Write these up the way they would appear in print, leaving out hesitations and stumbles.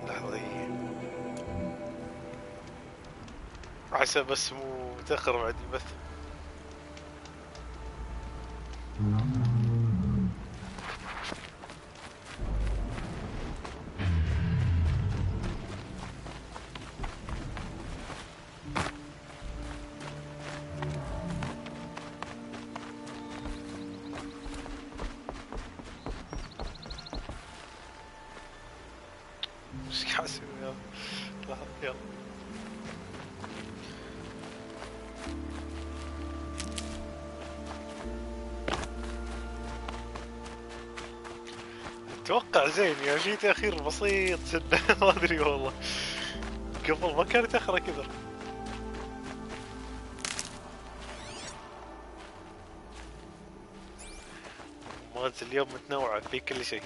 لحظة عسى بس مو متأخر بعد البث. ايش قاعد اسوي؟ يلا لحظة يلا. اتوقع زين يعني في تأخير بسيط جدا. ما ادري والله، قبل ما كان يتأخر كثر. مالت اليوم متنوعة في كل شيء،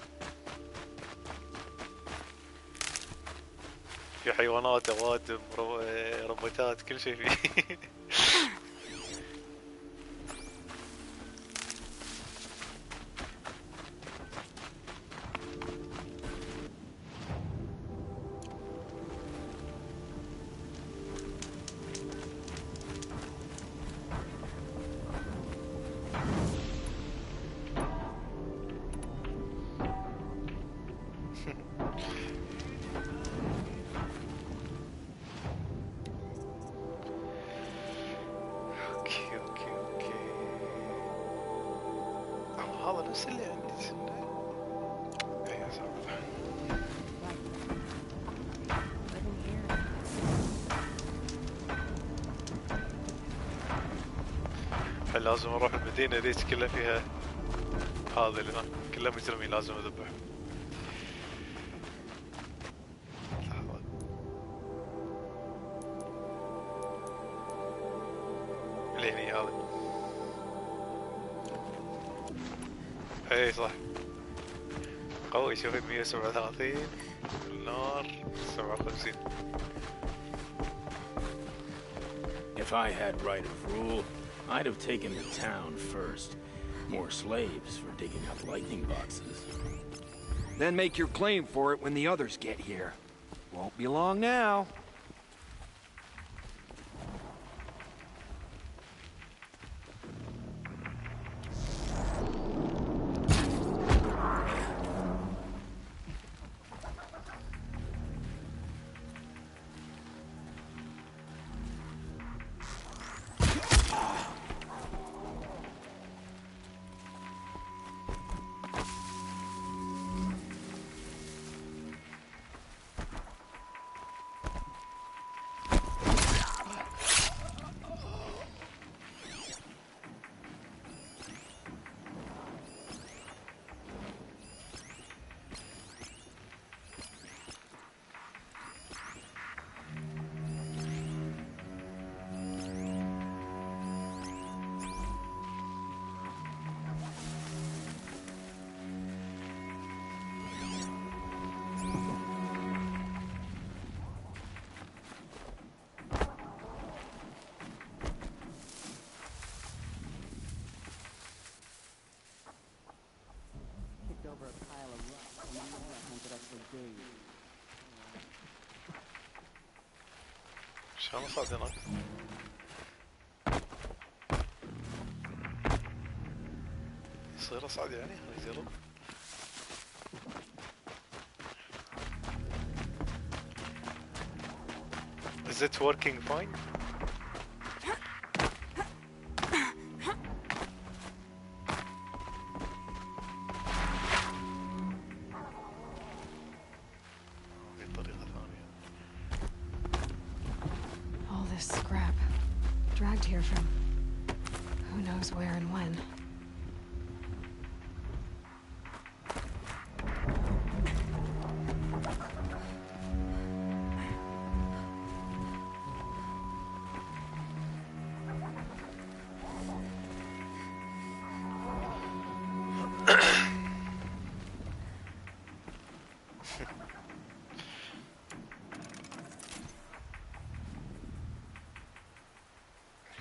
في حيوانات، اوادم، روبوتات، كل شيء فيه. اوكي اوكي اوكي. هذا نفس اللي عندي. ايه صح. لازم اروح المدينة ذيك كلها فيها هذا اللي هناك كلها مجرمين لازم اذبحهم. ليني هذا. اي صح قوي. شوفي 137 النار 57. If I had right of rule, I'd have taken the town first. More slaves for digging up lightning boxes. Then make your claim for it when the others get here. Won't be long now. شلون صعد هناك؟ يصير اصعد يعني؟ خليني اجرب. Is it working fine? All this scrap, dragged here from who knows where and when.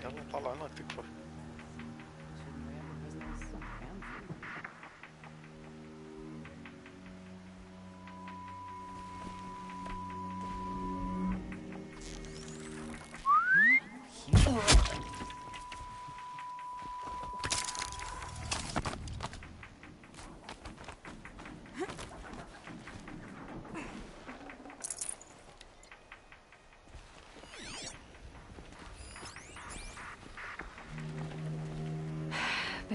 يلا طلع هناك تكفى.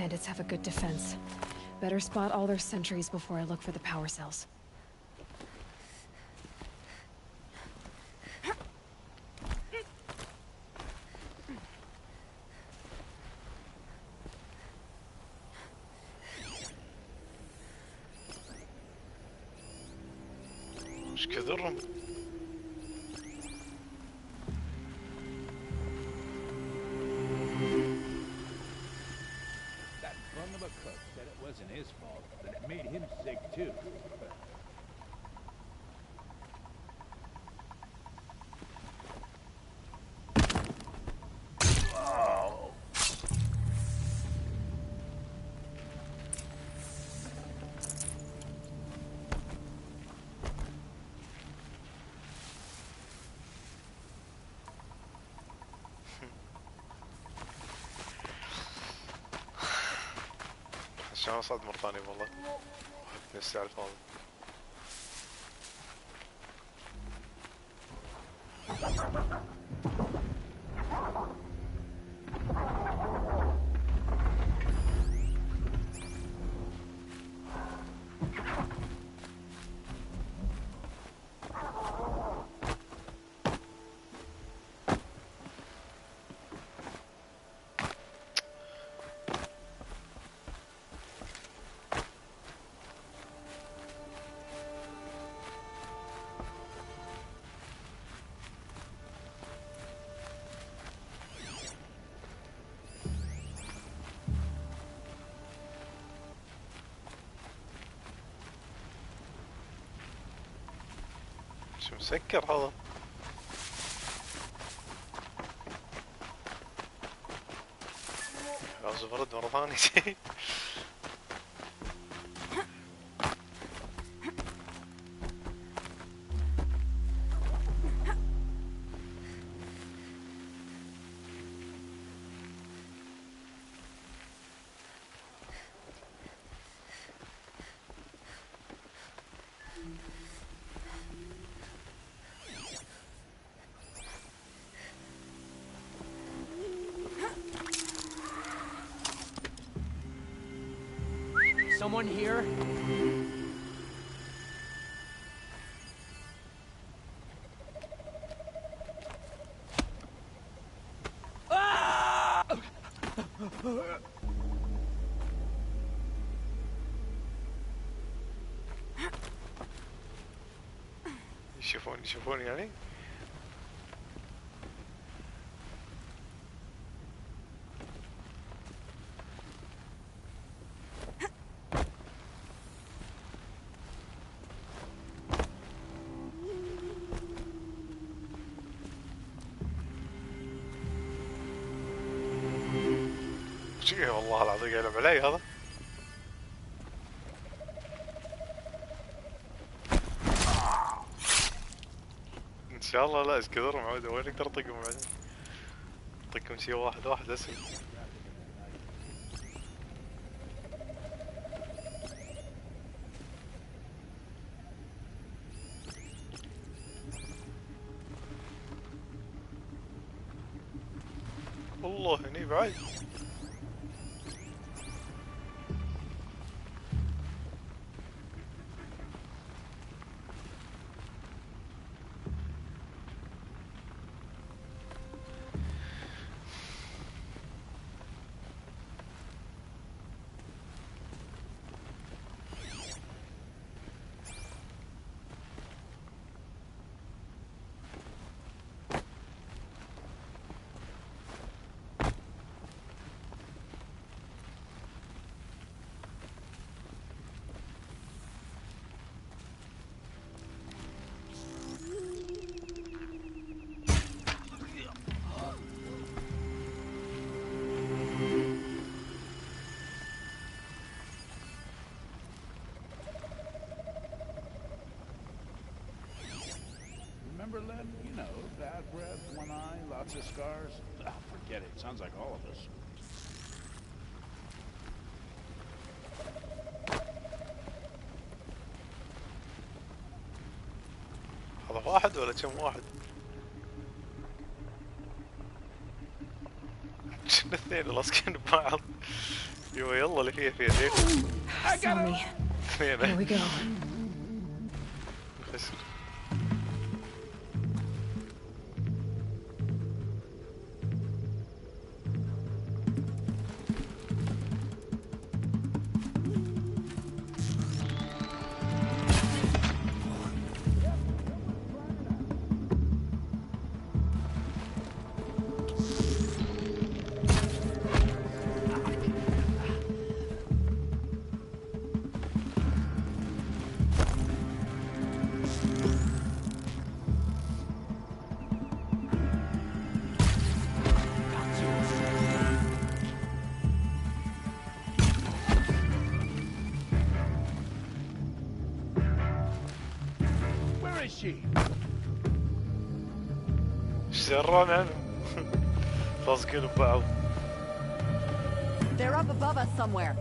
bandits have a good defense. Better spot all their sentries before I look for the power cells. مش كثرهم. That bum of a cook said it wasn't his fault, that it made him sick too. عشان اصعد مرة ثانية والله. نفسي على الفاضي. شو مسكر هذا؟ لازم ارد مرة ثانية. Someone here? يشوفوني يعني؟ شيء والله العظيم يلعب علي هذا. ان شاء الله لا اسكذرهم عود وين اقدر اطقهم بعدين. اطقهم شي واحد واحد اسهل. والله هني بعد. Remember, Len? You know, bad breath, one eye, lots of scars. Ah, forget it. Sounds like all of us. هذا واحد ولا كم واحد؟ شنو اثنين لاصقين ببعض. يلا اللي فيها زين. Saw me. Here we go. خسر. Where is she? شران عنهم. لاصقين ببعض. They're up above us somewhere.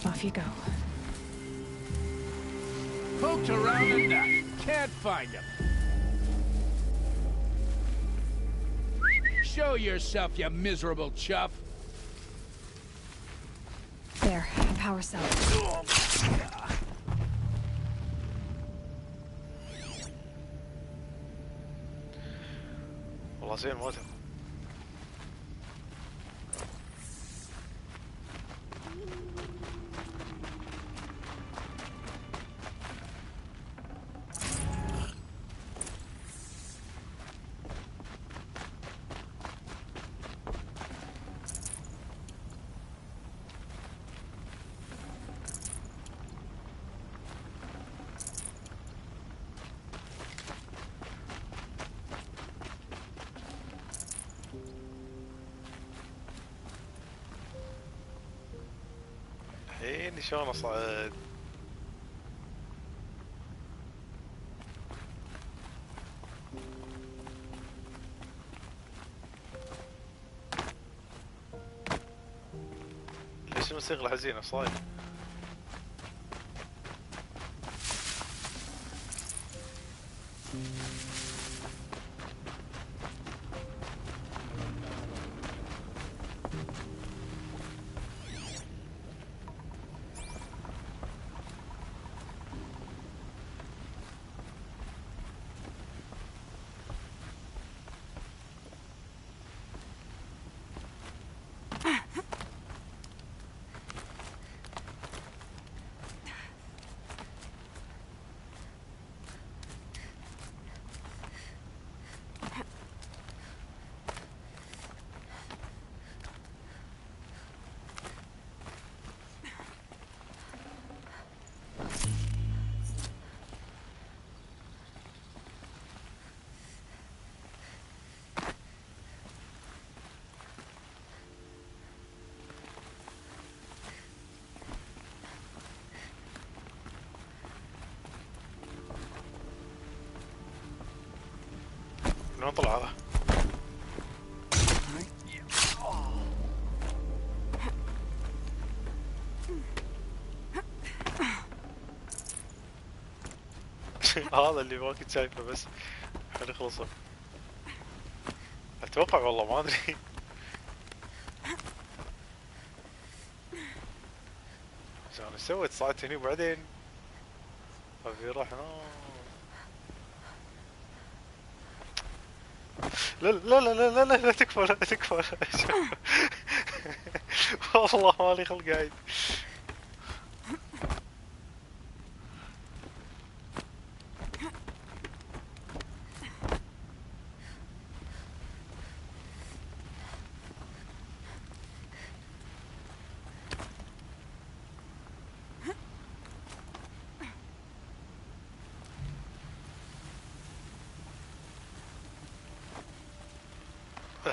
Off you go. Poked around enough. Can't find him. Show yourself, you miserable chuff. There, power cell. والله زين موته. الحين شلون اصعد؟ ليش الموسيقى الحزينة صاير؟ من وين طلع هذا؟ هذا اللي ما كنت شايفه بس خلي خلصه. اتوقع والله ما ادري. شلون سويت؟ صعدت هني وبعدين ابي اروح لا لا لا لا لا لا لا تكفى لا تكفى. والله مالي خلق قاعد.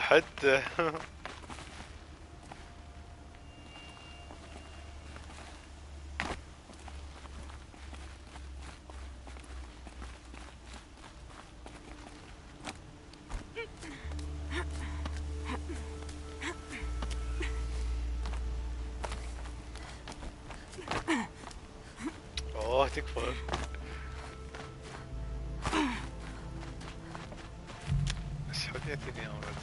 حتى تكفى. ايش حكيتني يا ولد؟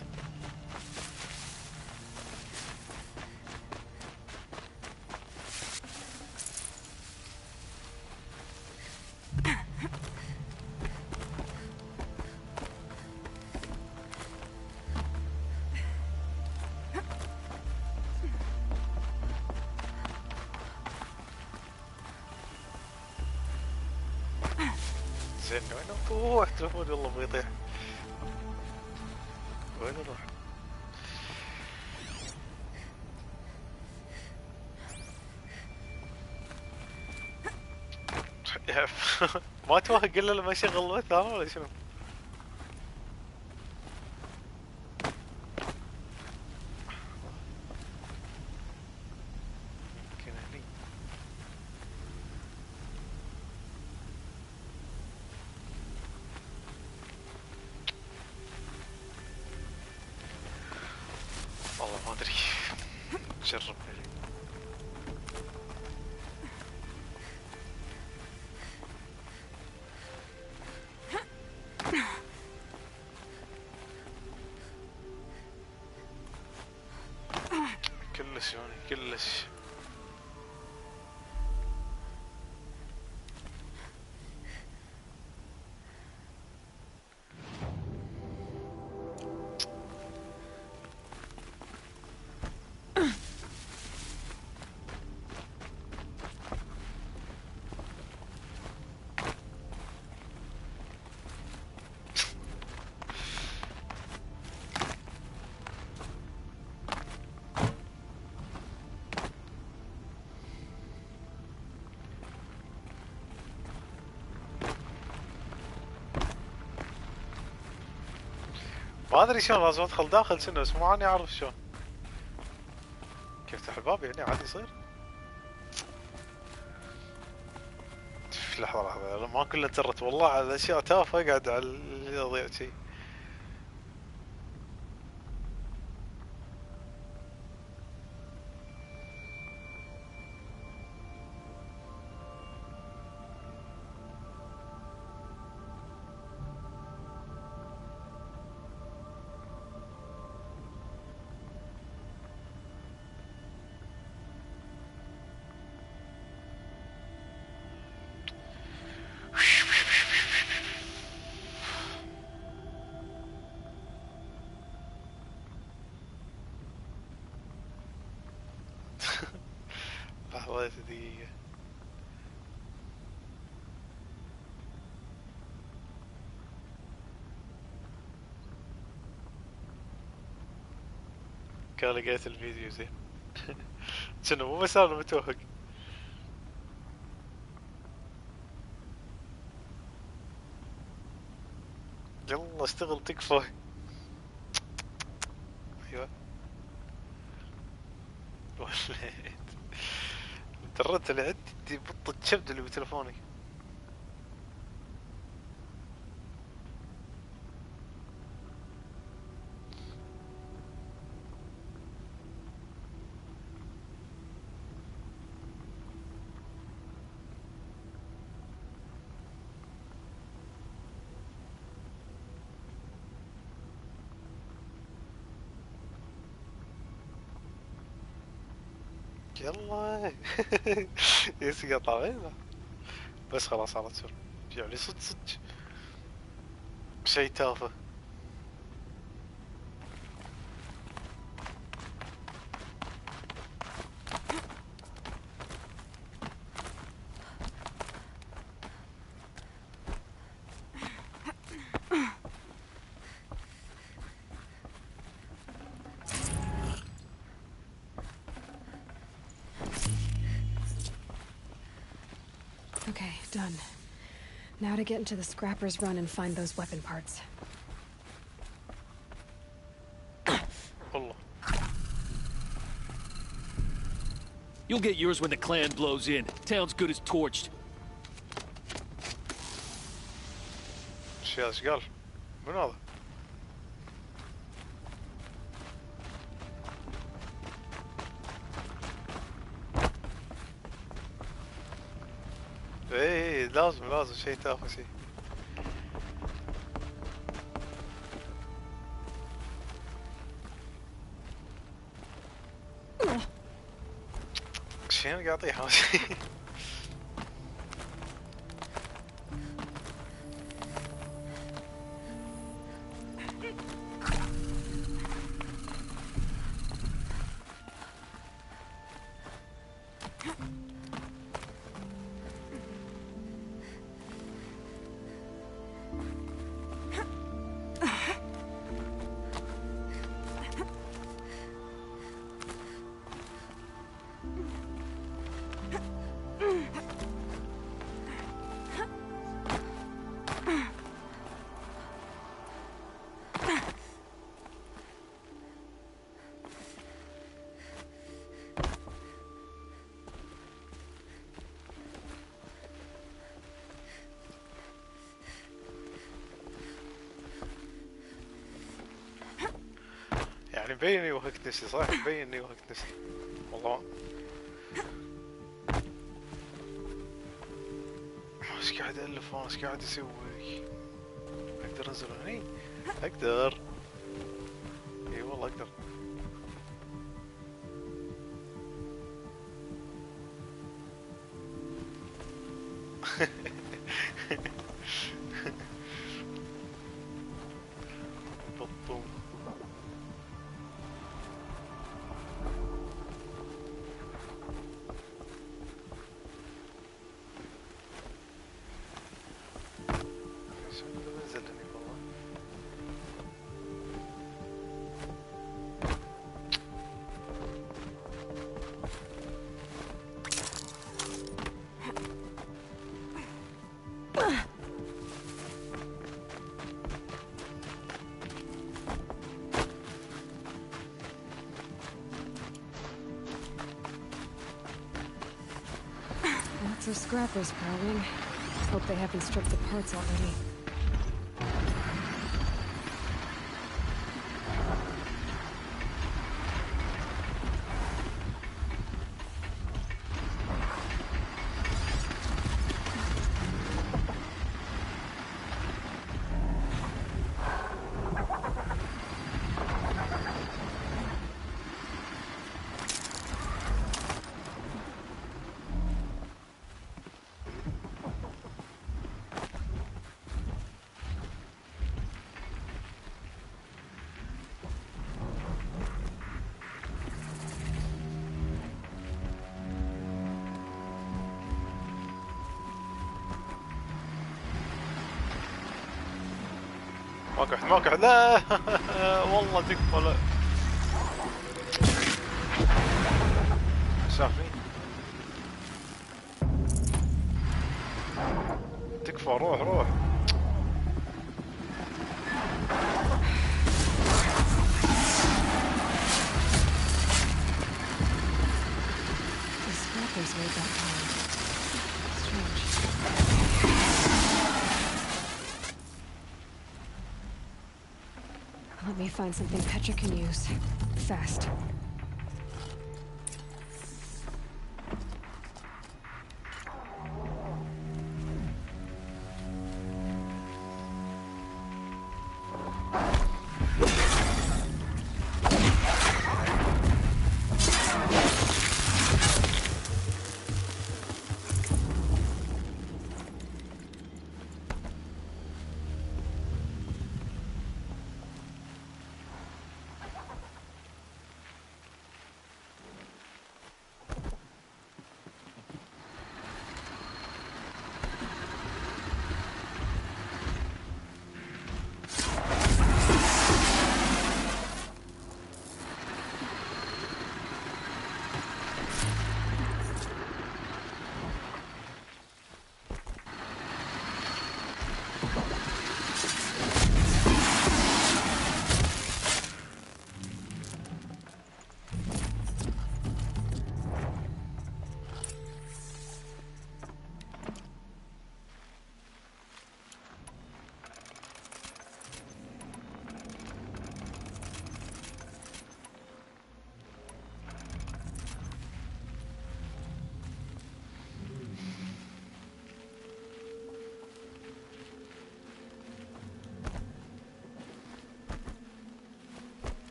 زين وين نروح؟ تلفوني والله بيطيح. وين نروح؟ ما توهق الا لما اشغل البث انا ولا شنو؟ يمكن هني. والله ما ادري. نجرب. كلش يعني كلش. ما ادري شلون لازم ادخل داخل شنو بس ماني عارف شلون. كيف افتح الباب يعني عادي يصير؟ لحظة لحظة ما كله ترت والله على اشياء تافهة قاعد على اللي يضيع شي. لحظة دقيقة. كان لقيت الفيديو زين. شنو مو بس انا متوهق. يلا اشتغل تكفى. ايوه وليت. درت اللي عندي بط الشبد اللي بتلفوني. يلا. يسقط علينا. بس خلاص صارت تصير يعني صدق صدق شي تافه. Okay, done. Now to get into the scrapper's run and find those weapon parts. والله. You'll get yours when the clan blows in. Town's good as torched. ايش قال؟ من هذا؟ ايه لازم شيء تافه شيء. شيء انا قاعد اطيح. يعني مبين اني وهقت نفسي صح؟ مبين اني وهقت نفسي والله. ايش قاعد الف انا؟ ايش قاعد اسوي؟ اقدر انزل هني؟ اقدر. اي والله اقدر. بطوم. شو بنزل هني والله. Lots of scrappers prowling. Hope they haven't stripped the parts already. موقع لا. والله تكفى لا. شافني. تكفى روح. The scrappers made that time. Strange. Let me find something Petra can use. Fast.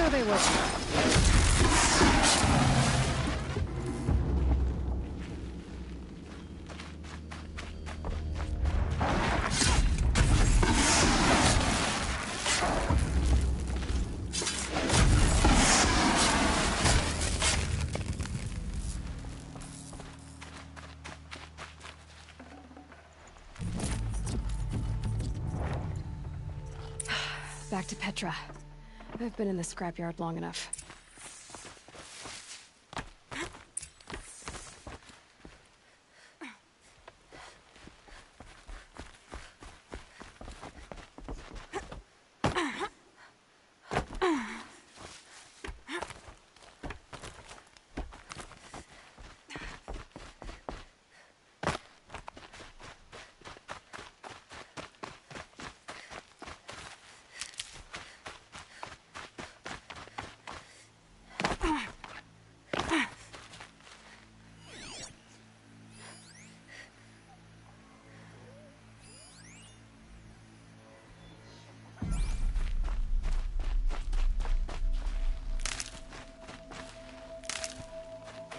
So they would. Back to Petra. I've been in the scrapyard long enough.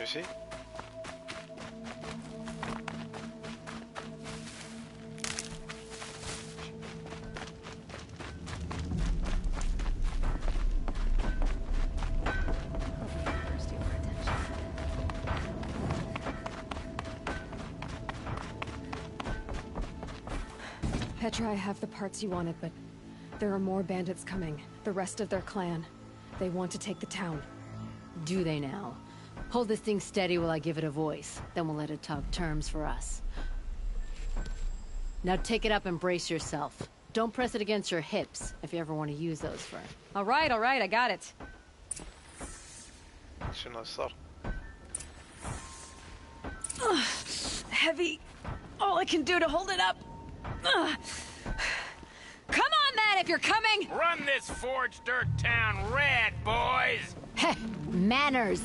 You see? Petra, I have the parts you wanted, but there are more bandits coming. The rest of their clan. They want to take the town. Do they now? Hold this thing steady while I give it a voice. Then we'll let it talk terms for us. Now take it up and brace yourself. Don't press it against your hips, if you ever want to use those for... All right, I got it. شنو صار؟ Heavy. All I can do to hold it up. Come on, then, if you're coming! Run this forged dirt town red, boys! Heh, manners!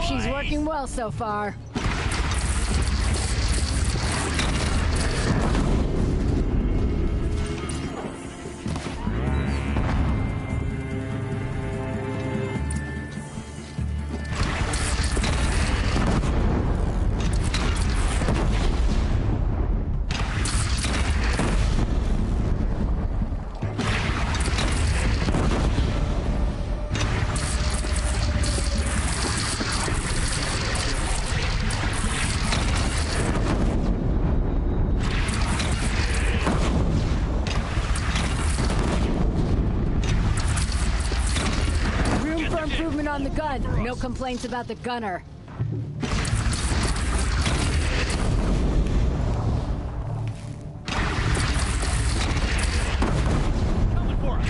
She's working well so far. On the gun. No complaints about the gunner. Coming for us.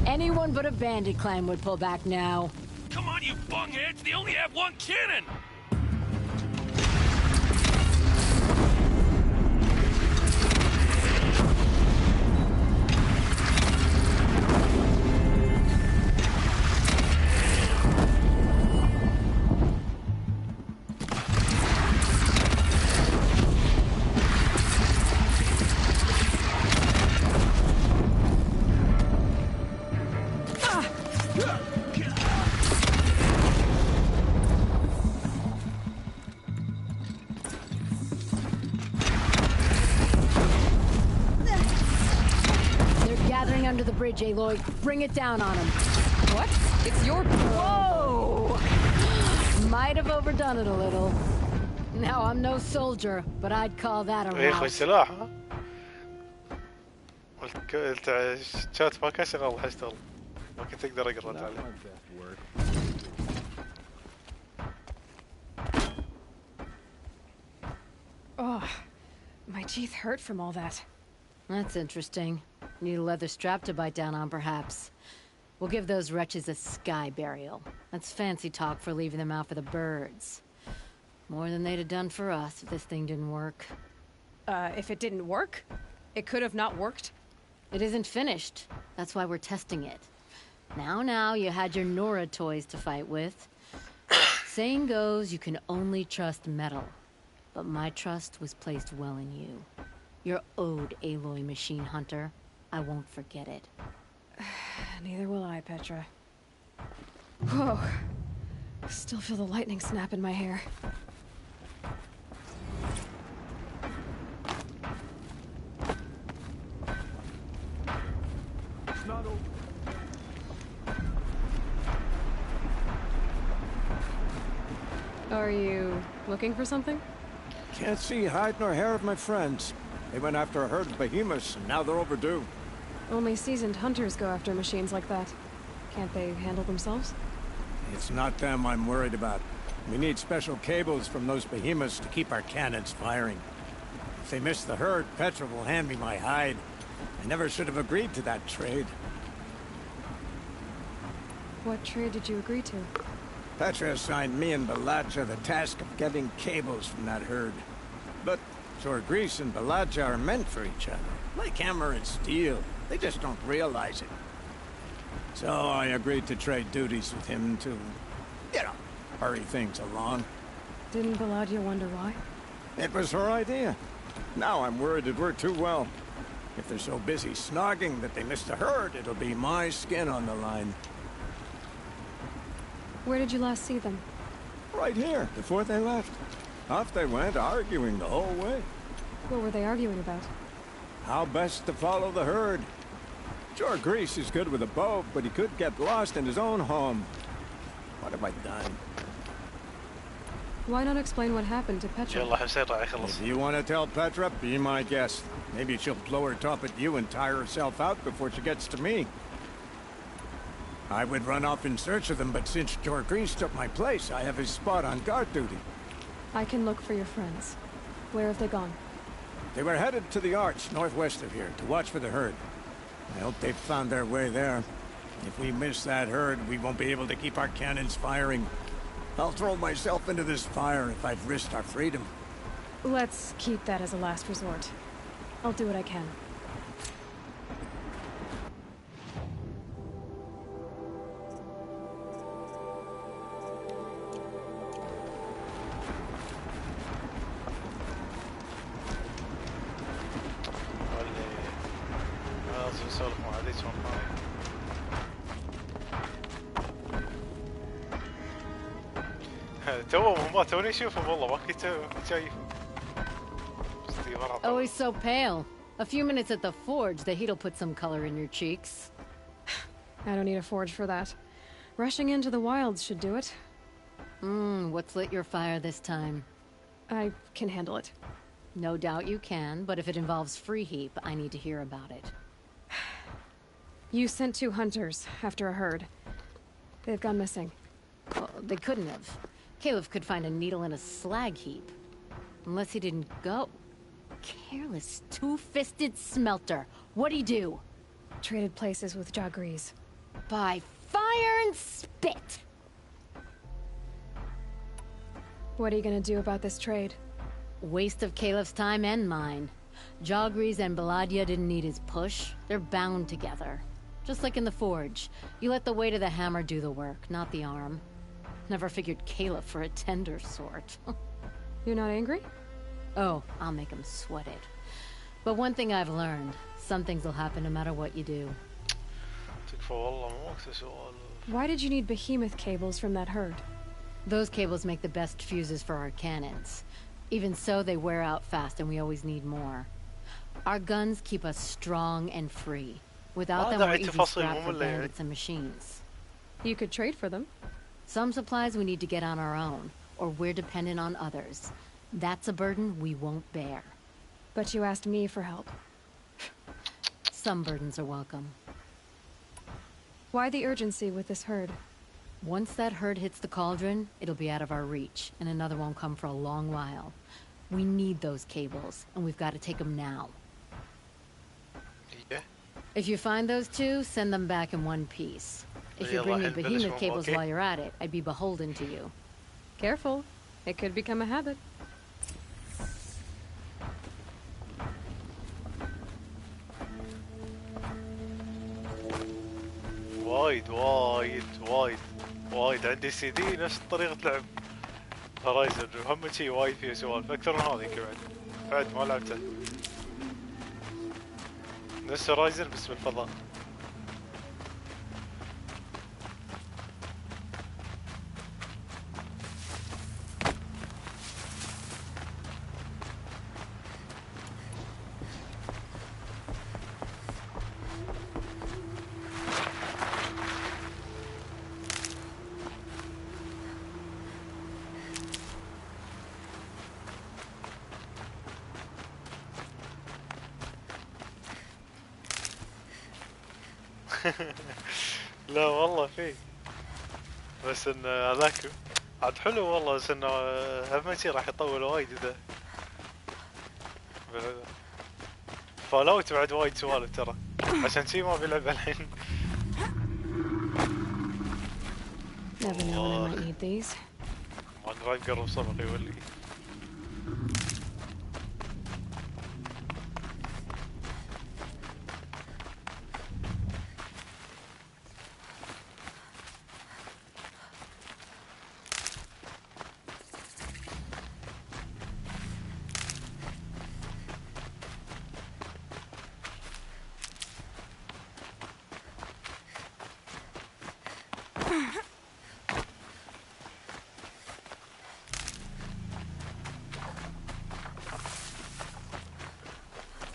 Anyone but a bandit clan would pull back now. Come on, you bungheads! They only have one cannon! Under the bridge, Aloy. Bring it down on him. What? It's your... Whoa! Might have overdone it a little. Now, I'm no soldier, but I'd call that a يا اخوي rout. سلاح ها؟ الشات ما كان شغال حاشتغل ما كنت اقدر اقرا عليه. teeth hurt from all that. That's interesting. Need a leather strap to bite down on, perhaps. We'll give those wretches a sky burial. That's fancy talk for leaving them out for the birds. More than they'd have done for us if this thing didn't work. If it didn't work? It could have not worked? It isn't finished. That's why we're testing it. Now, you had your Nora toys to fight with. Saying goes, you can only trust metal. But my trust was placed well in you. You're owed, Aloy Machine Hunter. I won't forget it. Neither will I, Petra. Whoa. Still feel the lightning snap in my hair. It's not over. Are you looking for something? Can't see hide nor hair of my friends. They went after a herd of behemoths, and now they're overdue. Only seasoned hunters go after machines like that. Can't they handle themselves? It's not them I'm worried about. We need special cables from those behemoths to keep our cannons firing. If they miss the herd, Petra will hand me my hide. I never should have agreed to that trade. What trade did you agree to? Petra assigned me and Baladja the task of getting cables from that herd. But Jorgris and Baladja are meant for each other, like hammer and steel. They just don't realize it. So I agreed to trade duties with him to, hurry things along. Didn't Baladja wonder why? It was her idea. Now I'm worried it worked too well. If they're so busy snogging that they miss the herd, it'll be my skin on the line. Where did you last see them? Right here, before they left. Off they went, arguing the whole way. What were they arguing about? How best to follow the herd. Jorgris is good with a bow, but he could get lost in his own home. What have I done? Why not explain what happened to Petra? يلا حسين راح يخلص. If you want to tell Petra, be my guest. Maybe she'll blow her top at you and tire herself out before she gets to me. I would run off in search of them, but since Jorgris took my place, I have his spot on guard duty. I can look for your friends. Where have they gone? They were headed to the Arch, northwest of here, to watch for the herd. I hope they've found their way there. If we miss that herd, we won't be able to keep our cannons firing. I'll throw myself into this fire if I've risked our freedom. Let's keep that as a last resort. I'll do what I can. لازم نسولف مع هذيك توني اشوفه والله ما كنت شايف. Always so pale. A few minutes at the forge, the heat'll put some color in your cheeks. I don't need a forge for that. Rushing into the wilds should do it. What's lit your fire this time? I can handle it. No doubt you can, but if it involves free heap, I need to hear about it. You sent 2 hunters after a herd. They've gone missing. Well, they couldn't have. Caleb could find a needle in a slag heap. Unless he didn't go. Careless, two-fisted smelter. What'd he do? Traded places with Jorgris. By fire and spit! What are you gonna do about this trade? Waste of Caleb's time and mine. Jorgris and Baladja didn't need his push. They're bound together. Just like in the forge. You let the weight of the hammer do the work, not the arm. Never figured Caleb for a tender sort. You're not angry? Oh, I'll make him sweat it. But one thing I've learned, some things will happen no matter what you do. تكفى والله مو وقت سؤال. Why did you need behemoth cables from that herd? Those cables make the best fuses for our cannons. Even so, they wear out fast and we always need more. Our guns keep us strong and free. Without them, we're easy scrap for bandits and machines. You could trade for them. Some supplies we need to get on our own, or we're dependent on others. That's a burden we won't bear. But you asked me for help. Some burdens are welcome. Why the urgency with this herd? Once that herd hits the cauldron, it'll be out of our reach, and another won't come for a long while. We need those cables, and we've got to take them now. Yeah. If you find those two, send them back in one piece. If you يلا bring me الحين behemoth بلشهم، cables أوكي. while you're at it, I'd be beholden to you. Careful. It could become a habit. وايد وايد وايد وايد عندي سي دي نفس طريقة لعب هورايزن، وهم شي وايد فيه سوالف أكثر من هذه كمان. بعد ما لعبته. نفس هورايزن بس بالفضاء. لا والله فيه، بس ان هذاك عاد حلو والله، بس انه هم شي راح يطول وايد اذا فالوت بعد وايد سوالف ترى، عشان شي ما بيلعب الحين. Never know when I might need these. ما راح يقرب صبغ يولي.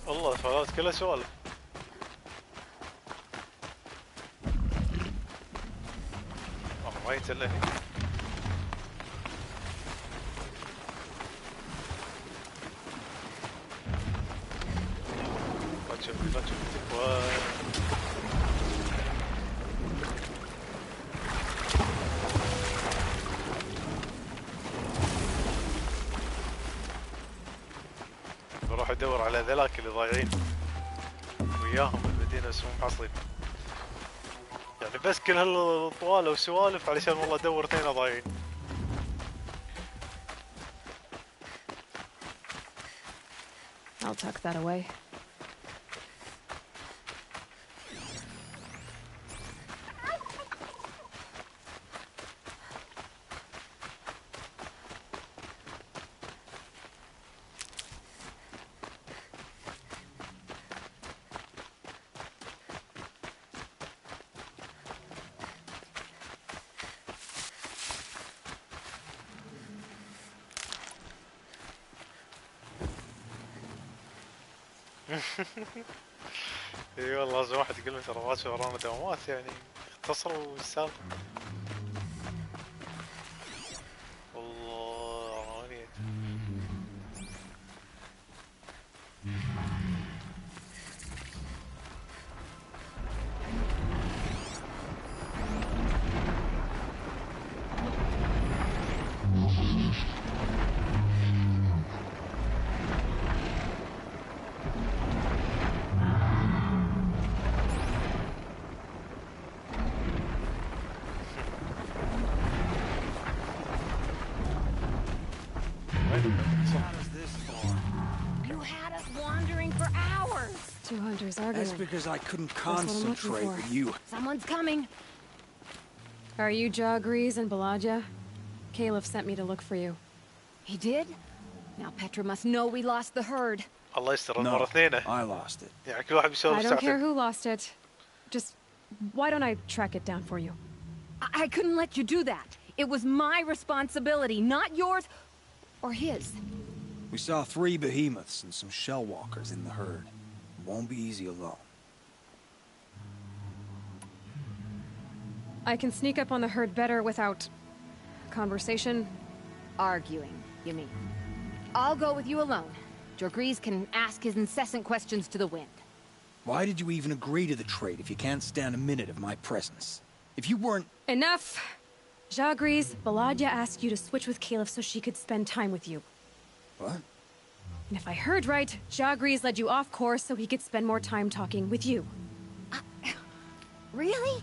والله فالوت كلها سوالف. والله ما يتلهي. لا تشوف تكوى. بروح ادور على ذلاك اللي ضايعين وياهم المدينة بس مو محصلين، يعني بس كل هالطوالة وسوالف علشان والله ادور اثنين ضايعين. I'll tuck that away. اي والله لازم واحد يقول له ترى راسي ورانا دوامات، يعني اختصروا السالفة. والله عانيت. You had us wandering for hours. Two hunters arguing. That's because I couldn't what I'm looking concentrate for. with you. Someone's coming. Are you Jagrees and Balaja? Caliph sent me to look for you. He did? Now Petra must know we lost the herd. الله يستر No, المرة اثنين. I lost it. يعني كل واحد بيسولف I don't care ساعتين. who lost it. Just, why don't I track it down for you? I couldn't let you do that. It was my responsibility, not yours or his. We saw 3 behemoths and some shell walkers in the herd. It won't be easy alone. I can sneak up on the herd better without conversation. Arguing, you mean? I'll go with you alone. Jagrees can ask his incessant questions to the wind. Why did you even agree to the trade if you can't stand a minute of my presence? If you weren't... Enough! Jagrees, Balaja asked you to switch with Caliph so she could spend time with you. What? And if I heard right, Jagri's led you off course so he could spend more time talking with you. Really?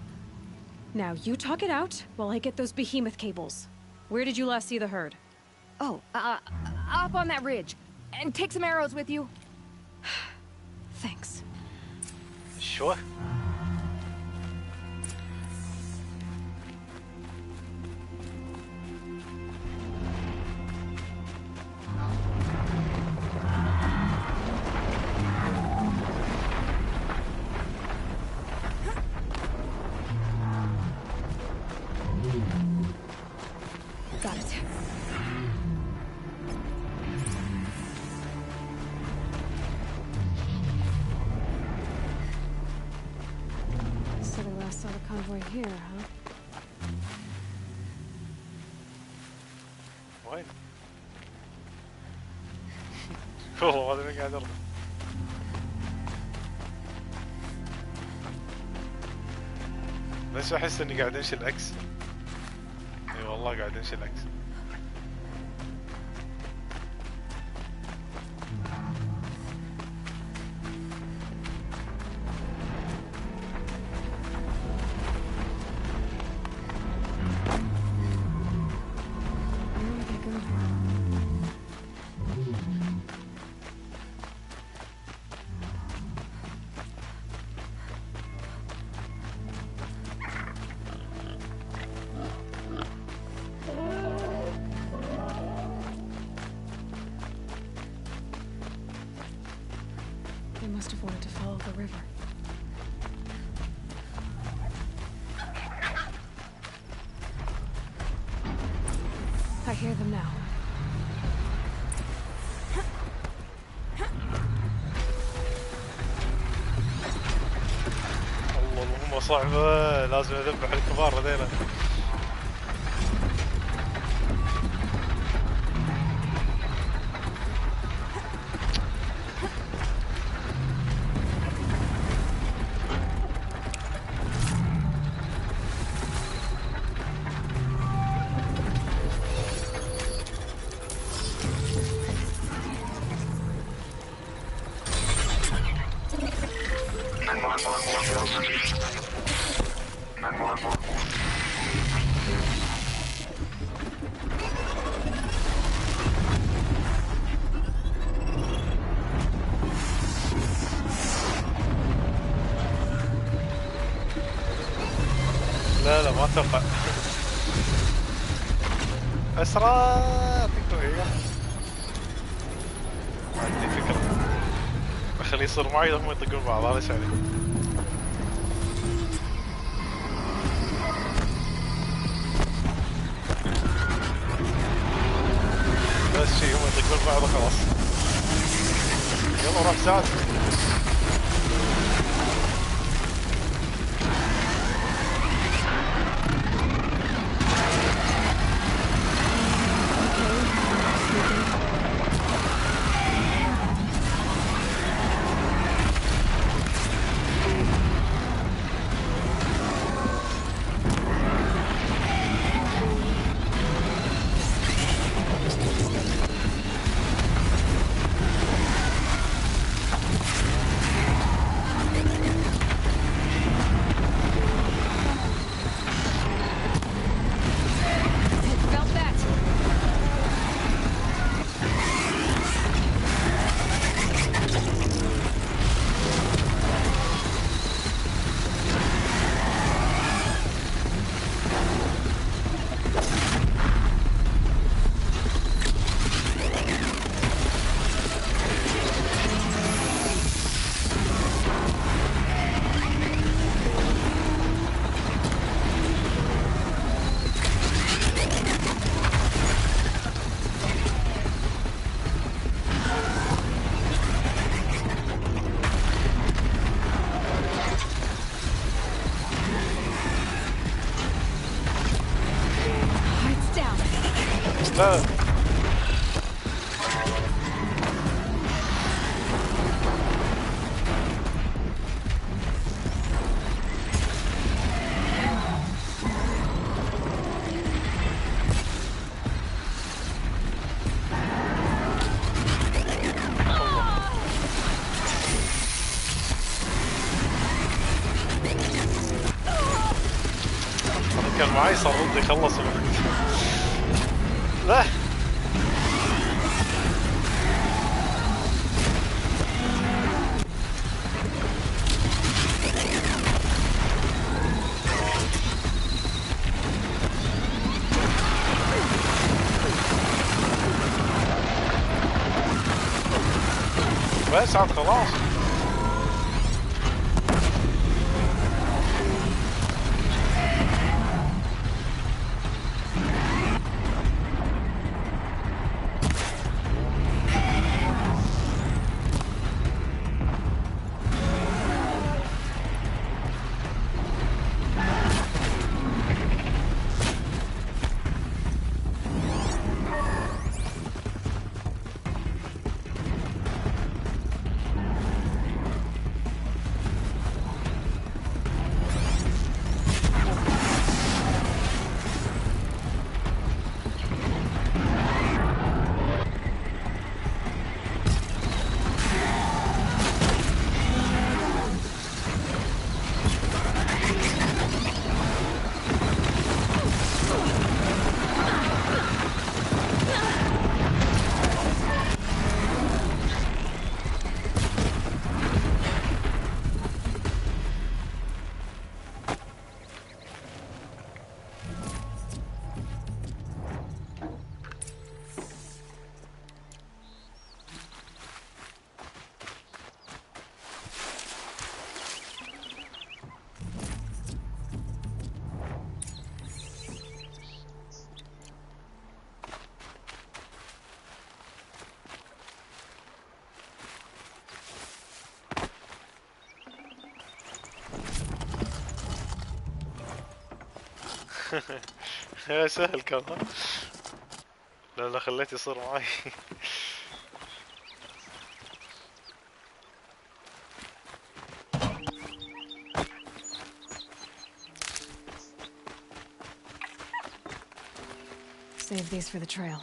Now you talk it out while I get those behemoth cables. Where did you last see the herd? Oh, up on that ridge. And take some arrows with you. Thanks. Sure. Got it. So they last saw the convoy here, huh? وين؟ والله ما ادري قاعد ارضى. بس احس اني قاعد امشي العكس. اي والله قاعد امشي العكس. They must have wanted to follow the river. I hear them now. والله المهمة صعبة، لازم اذبح الكبار هذيلا. لا ما اتوقع. اسرع يعطيك هي. عندي فكرة. اخليه يصير معي هم يطقون بعض، هذا ايش عليه. بس شي هم يطقون بعض وخلاص. يلا روح ساعد. لا كان معي صار ضدي خلص الوقت. لا بس عاد خلاص. يا سهل كمان. لا لا خليته يصير معي. Save these for the trail.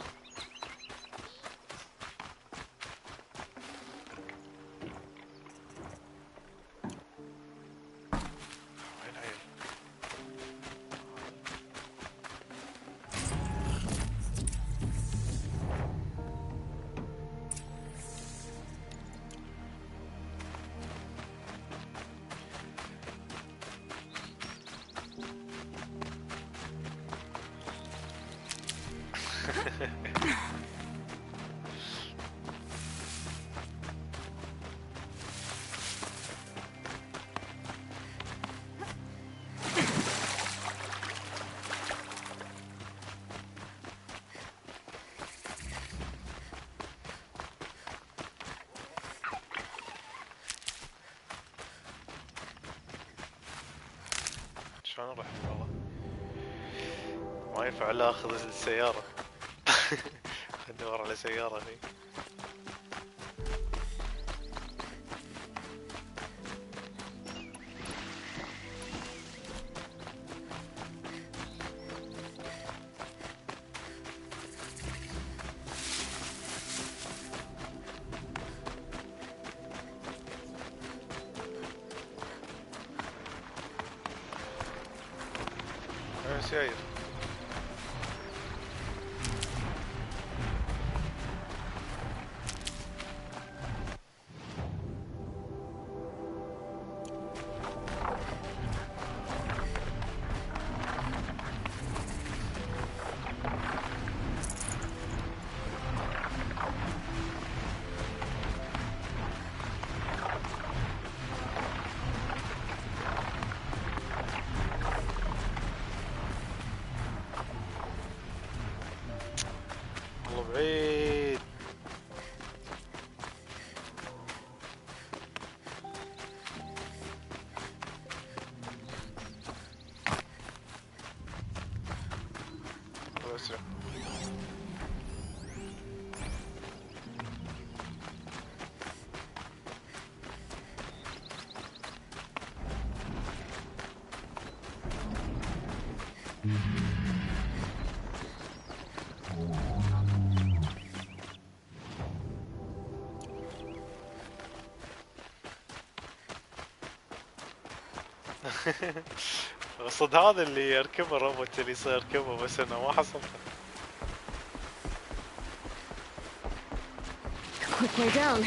شلون اروح والله؟ ما ينفع الا اخذ السيارة. ندور على سيارة هني. ساير. والله بعيد. اسرع. اقصد هذا اللي يركبه الروبوت اللي يصير يركبه بس انه ما حصلته. Quick way down.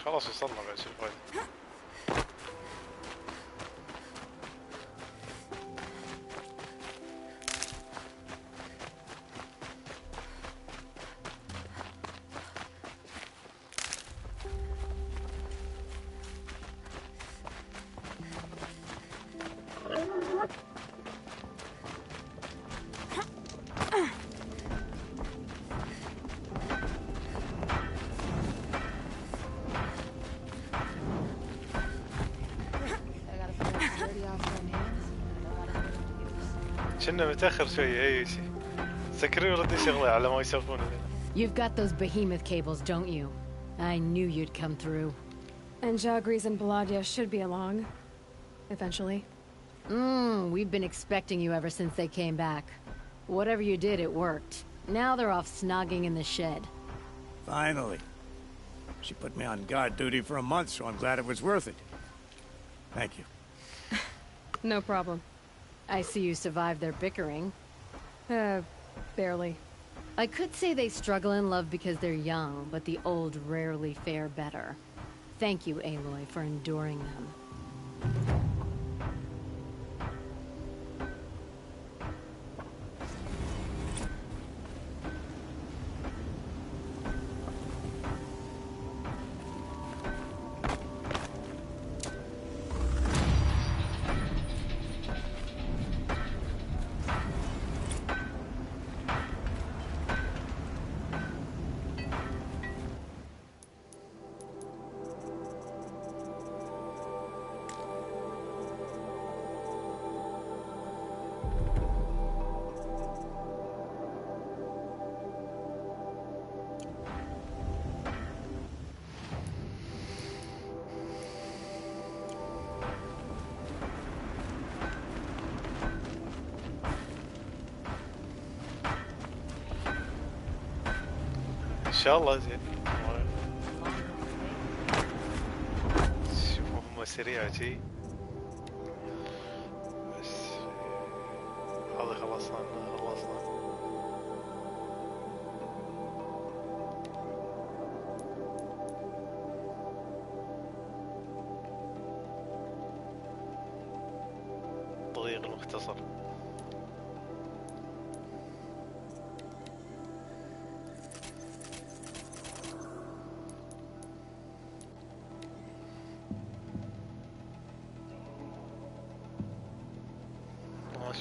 خلاص وصلنا بعد شو الفايدة. كنا متأخر شوية أي شيء. سكري ردي شغلة على ما يسوون هذول. You've got those behemoth cables, don't you? I knew you'd come through. And Jagris and Baladia should be along. Eventually. We've been expecting you ever since they came back. Whatever you did, it worked. Now they're off snogging in the shed. Finally. She put me on guard duty for a month, so I'm glad it was worth it. Thank you. No problem. I see you survived their bickering. Barely. I could say they struggle in love because they're young, but the old rarely fare better. Thank you, Aloy, for enduring them. إن شاء الله زين. شوفوا هم سريعة شي. بس هذا خلصنا. الطريق المختصر.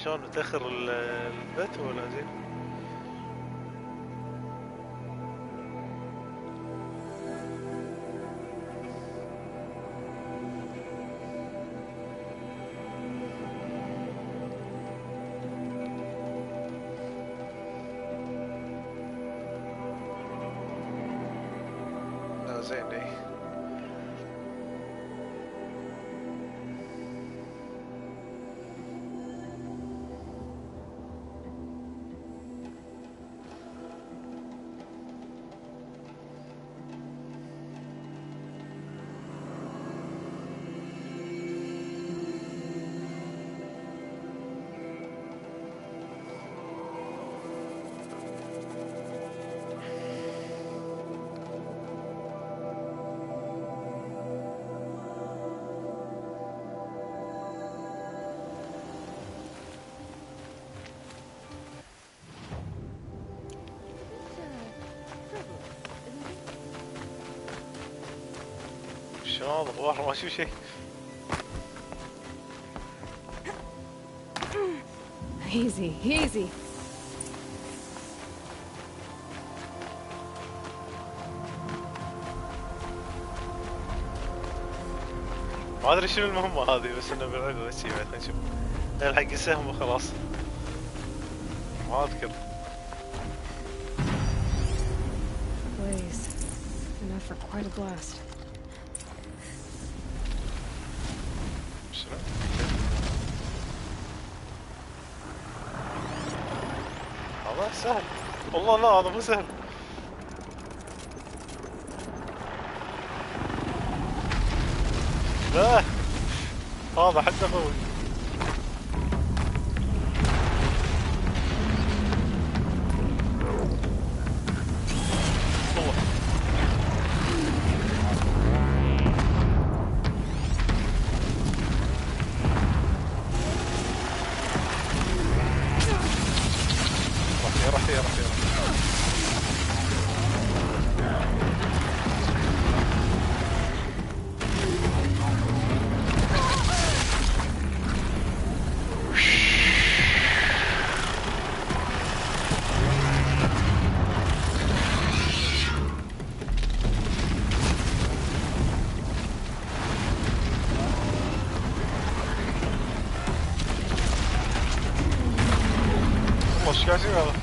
شلون متأخر البيت ولا زين؟ لا زين ايه. شلون الغبار ما اشوف شيء. Easy, easy. ما ادري شنو المهمة هذه بس انه بالعقل بس بعد خلينا نشوف. نلحق السهم وخلاص. ما اذكر. Blaze. Enough for quite a blast. شنو؟ هذا سهل. والله لا هذا مو سهل. لا هذا حده قوي. وش قاعد يسوي هذا؟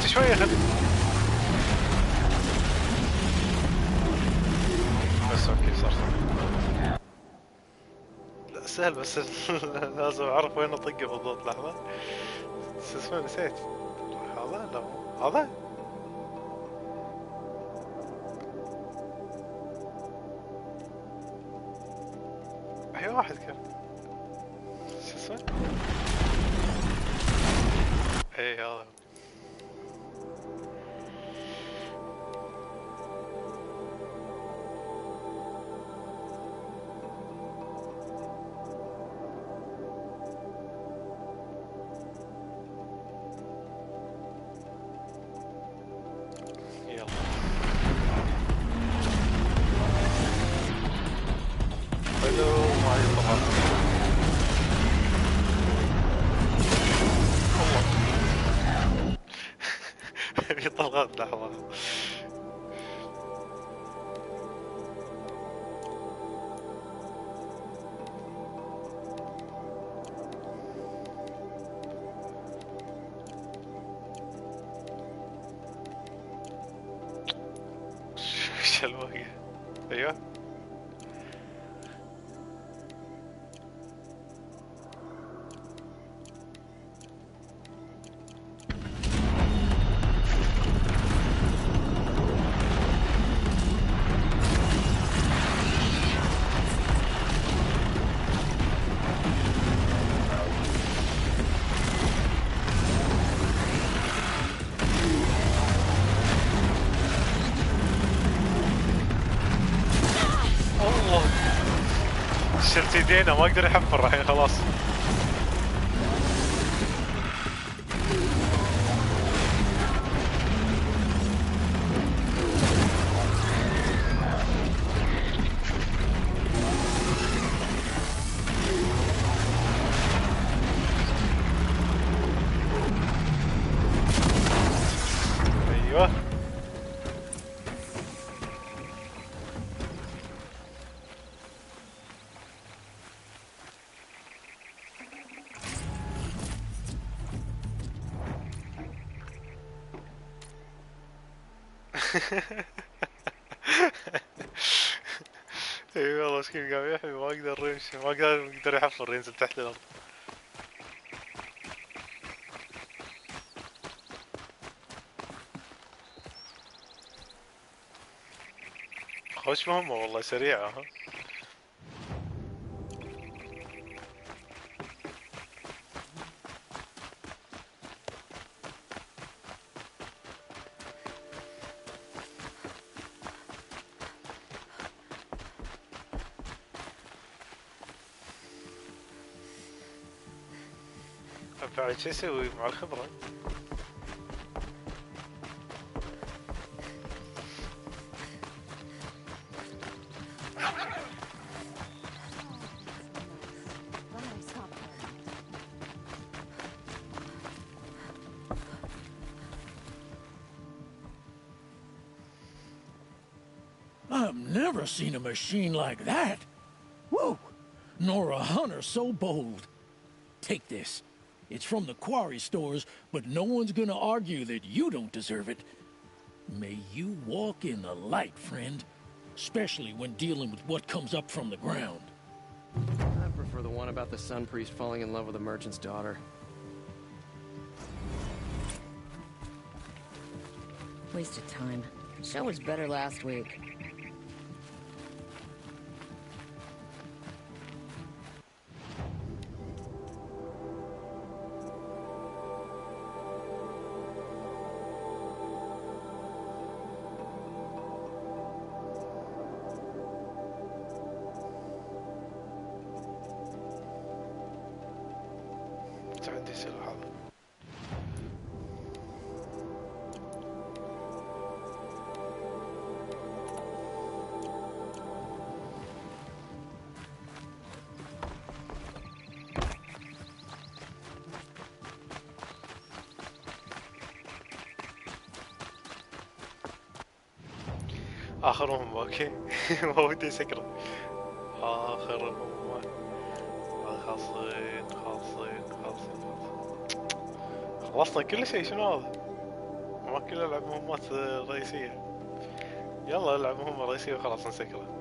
شوية خلي بس اوكي صار سهل. لا سهل بس لازم اعرف وين اطقه بالضبط. لحظة اسمه نسيت. هذا لا هذا اي واحد كان شو اسمه؟ اي هذا في طلقات. لحظة ايش الوقت؟ ايوه شلت يدينا ما اقدر يحفر الحين خلاص. ايوه اي والله مسكين قام يحمي ما اقدر يمشي ما اقدر يحفر ينزل تحت الارض. خوش مهمة والله سريعة ها. بعد شو يسوي مع الخبرة؟ Never seen a machine like that. Whoa! Nor a hunter so bold. Take this. It's from the quarry stores, but no one's gonna argue that you don't deserve it. May you walk in the light, friend. Especially when dealing with what comes up from the ground. I prefer the one about the sun priest falling in love with a merchant's daughter. Waste of time. Show was better last week. عندي سلاح هذا. آخرهم أوكي. ما ودي سكره. آخرهم خلصين. خلصنا كل شيء. شنو هذا؟ ما كله لعب مهمات رئيسية. يلا العب مهمة رئيسية وخلاص نسكره.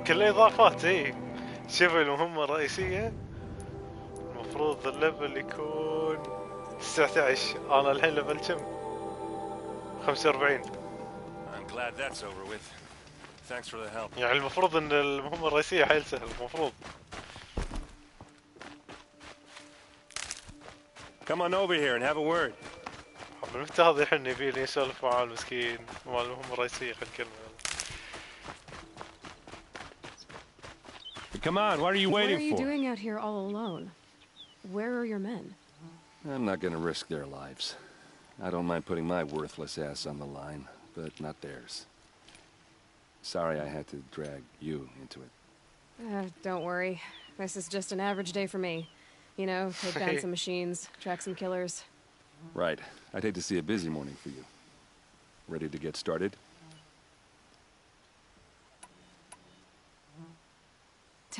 كله إضافات. اي شوف المهمة الرئيسية المفروض الليفل يكون 19. أنا الحين ليفل كم؟ 45. I'm glad that's over with. Thanks for the help. يعني المفروض إن المهمة الرئيسية حيل سهل. المفروض. Come on over here and have a word. من متى هذا الحين يبيني يسولف مع المسكين مع المهمة الرئيسية. خل كلمة. Come on, what are you waiting for? What are you doing out here all alone? Where are your men? I'm not gonna risk their lives. I don't mind putting my worthless ass on the line, but not theirs. Sorry I had to drag you into it. Don't worry. This is just an average day for me. You know, take down some machines, track some killers. Right. I'd hate to see a busy morning for you. Ready to get started?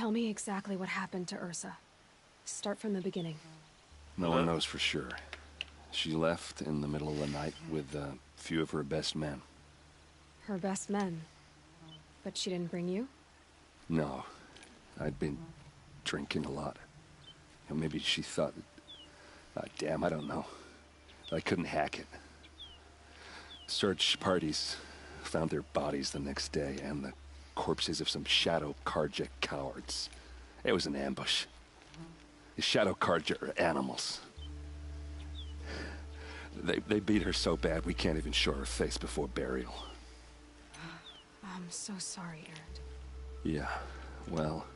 Tell me exactly what happened to Ursa. Start from the beginning. No one knows for sure. She left in the middle of the night with a few of her best men. Her best men? But she didn't bring you? No. I'd been drinking a lot. Or maybe she thought... damn, I don't know. I couldn't hack it. Search parties found their bodies the next day, and the corpses of some Shadow Karja cowards. It was an ambush. The Shadow Karja are animals. They beat her so bad we can't even show her face before burial. I'm so sorry, Aaron. Yeah, well,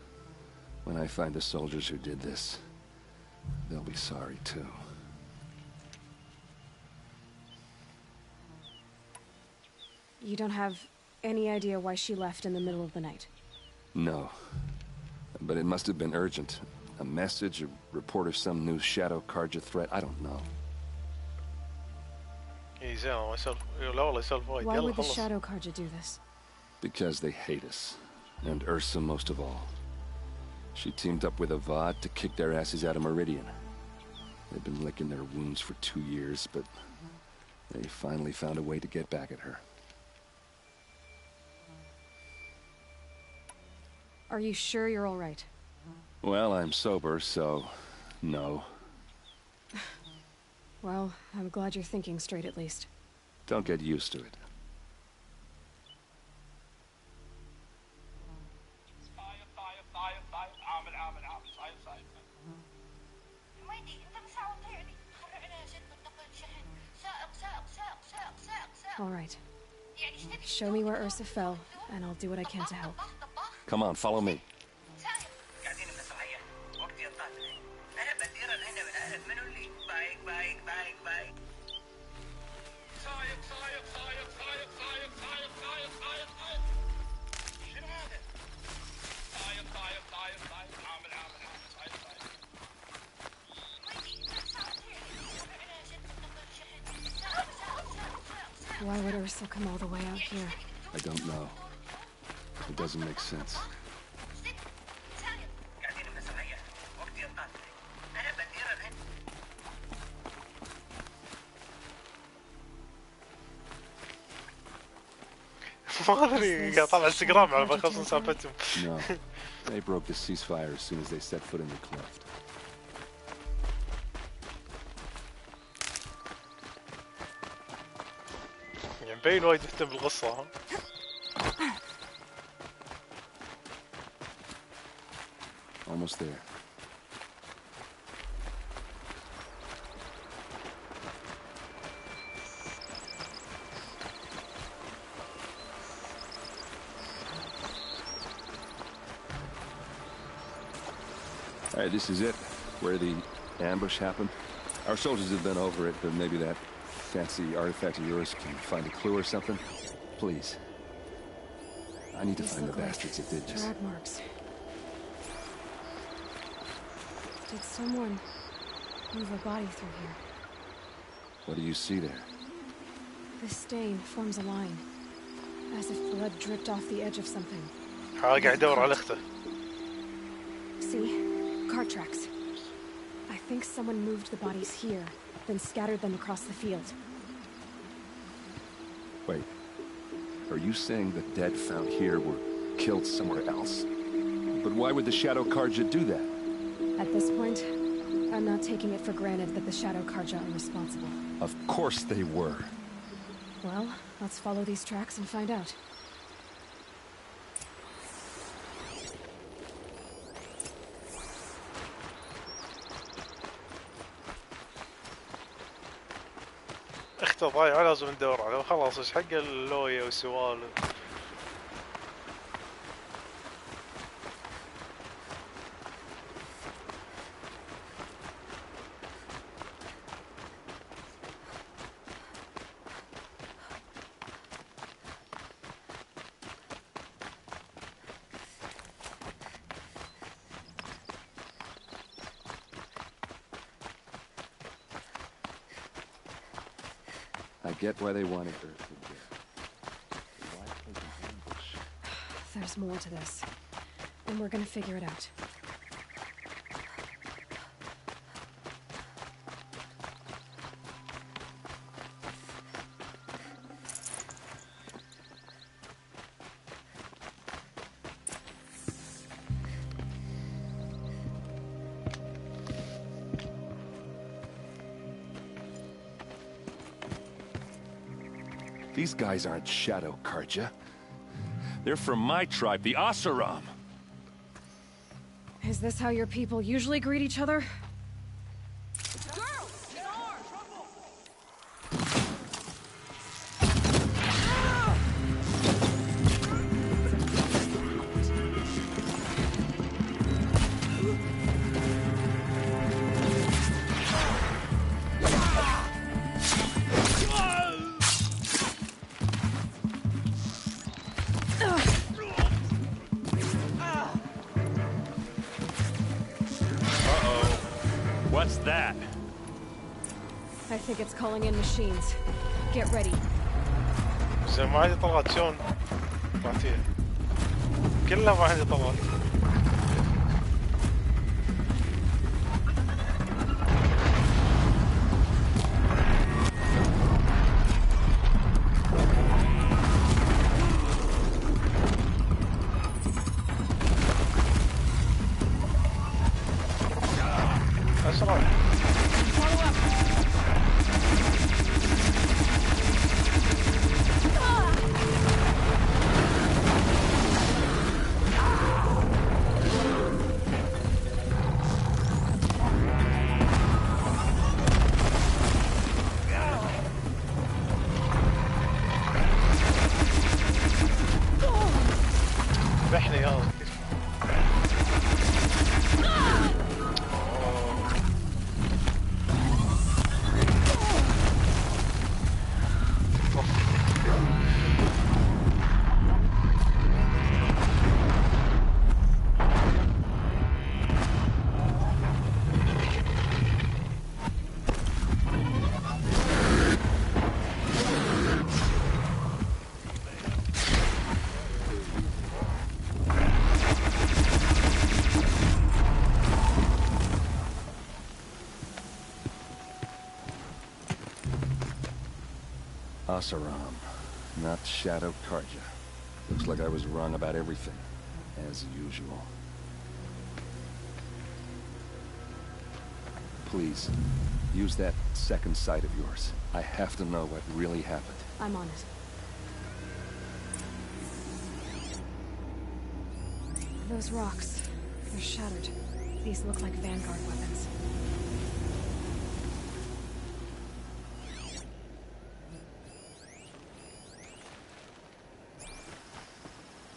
when I find the soldiers who did this, they'll be sorry too. You don't have any idea why she left in the middle of the night? No. But it must have been urgent. A message, a report of some new Shadow Karja threat, I don't know. Why would the Shadow Karja do this? Because they hate us. And Ursa most of all. She teamed up with Avad to kick their asses out of Meridian. They've been licking their wounds for 2 years, but they finally found a way to get back at her. Are you sure you're all right? Well, I'm sober, so... no. Well, I'm glad you're thinking straight at least. Don't get used to it. Show me where Ursa fell, and I'll do what I can to help. Come on, follow me. Why would Ursa come all the way out here? I don't know. It doesn't make sense. ما ادري قاعد طالع انستغرام على ما خلصوا سالفتهم. No. They broke the ceasefire as soon as they set foot in the cleft. يعني مبين وايد مهتم بالقصة ها. Almost there. All right, this is it, where the ambush happened. Our soldiers have been over it, but maybe that fancy artifact of yours can find a clue or something. Please. I need to find the bastards that did this. Drag marks. Did someone move a body through here? What do you see there? The stain forms a line, as if blood dripped off the edge of something. قاعد يدور على اخته. See? Cart tracks. I think someone moved the bodies here, then scattered them across the field. Wait. Are you saying the dead found here were killed somewhere else? But why would the Shadow Karja do that? At this point, I'm not taking it for granted that the Shadow Karja are responsible. Of course they were. Well, let's follow these tracks and find out. اخته ضايعة لازم ندور عليه وخلاص ايش حق اللوية والسوالف. I get why they wanted Earth to get. Why take an ambush? There's more to this, and we're gonna figure it out. These guys aren't Shadow Karja. They're from my tribe, the Asaram. Is this how your people usually greet each other? What's that? I think it's calling in machines. Get ready. زين ما عندي طلقات شلون؟ طلعتيها. كلها ما عندي طلقات. ذبحني يا Asaram, not Shadow Karja. Looks like I was wrong about everything, as usual. Please, use that second sight of yours. I have to know what really happened. I'm on it. Those rocks, they're shattered. These look like Vanguard weapons.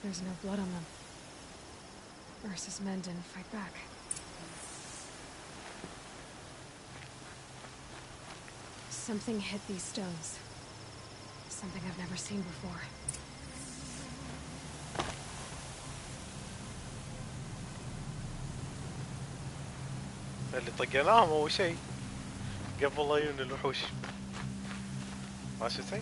There's no blood on them. Ursa's men didn't fight back. Something hit these stones. Something I've never seen before. اللي طقناهم أول شيء قبل لا يجون الوحوش. ما شفتي؟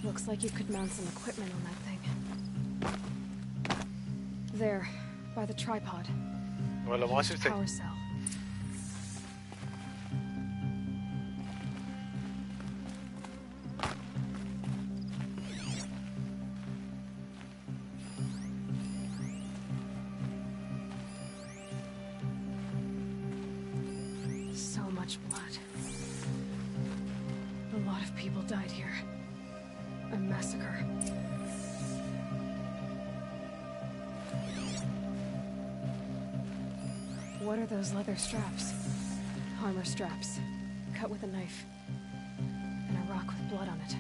Looks like you could mount some equipment on that thing. There, by the tripod. ولا ما شفتي؟ Power cell. So much blood. A lot of people died here. A massacre. What are those leather straps? Armor straps, cut with a knife. And a rock with blood on it.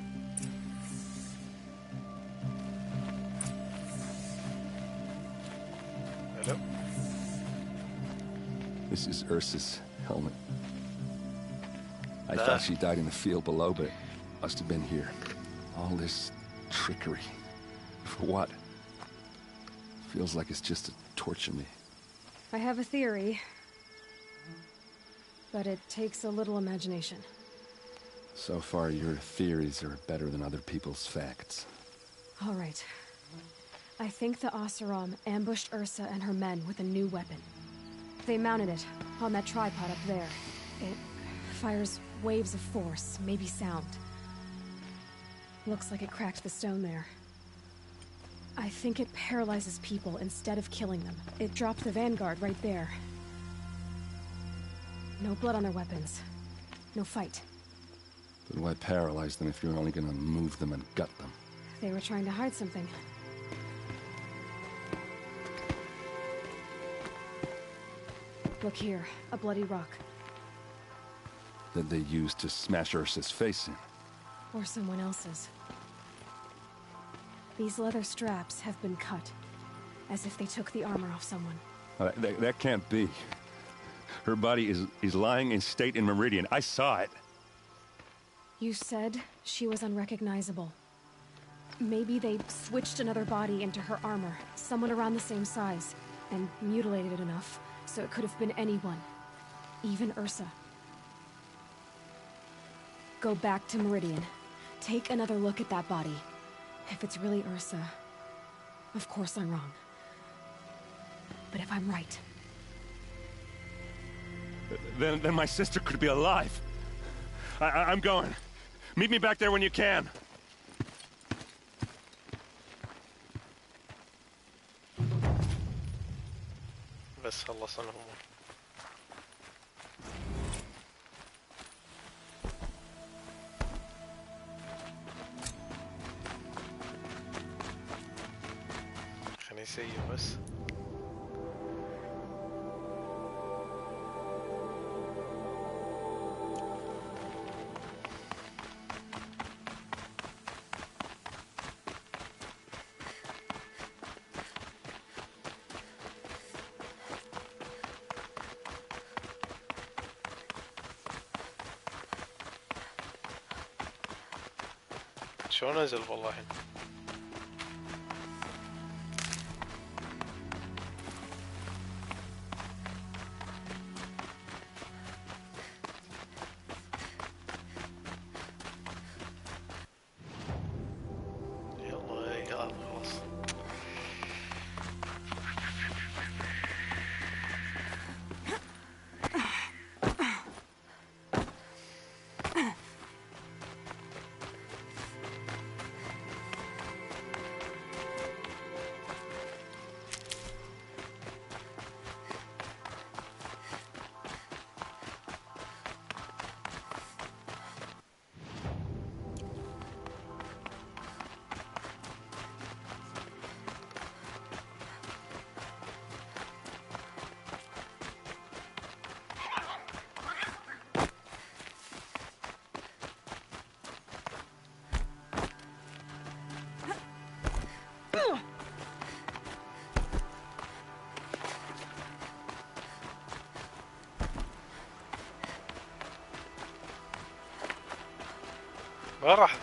Hello? This is Ursa's helmet. I thought she died in the field below, but must have been here. All this trickery. For what? Feels like it's just to torture me. I have a theory, but it takes a little imagination. So far, your theories are better than other people's facts. All right. I think the Oseram ambushed Ursa and her men with a new weapon. They mounted it on that tripod up there. It fires waves of force, maybe sound. Looks like it cracked the stone there. I think it paralyzes people instead of killing them. It dropped the Vanguard right there. No blood on their weapons. No fight. But why paralyze them if you're only gonna move them and gut them? They were trying to hide something. Look here, a bloody rock. That they used to smash Ursa's face in. Or someone else's. These leather straps have been cut, as if they took the armor off someone. That can't be. Her body is lying in state in Meridian. I saw it. You said she was unrecognizable. Maybe they switched another body into her armor, someone around the same size, and mutilated it enough so it could have been anyone. Even Ursa. Go back to Meridian. Take another look at that body. If it's really Ursa, of course I'm wrong. But if I'm right... Then my sister could be alive. I'm going. Meet me back there when you can. بس خلصنا هم. سيء بس. شلون انزل والله الحين؟ يلا يلا خلاص. ما راح.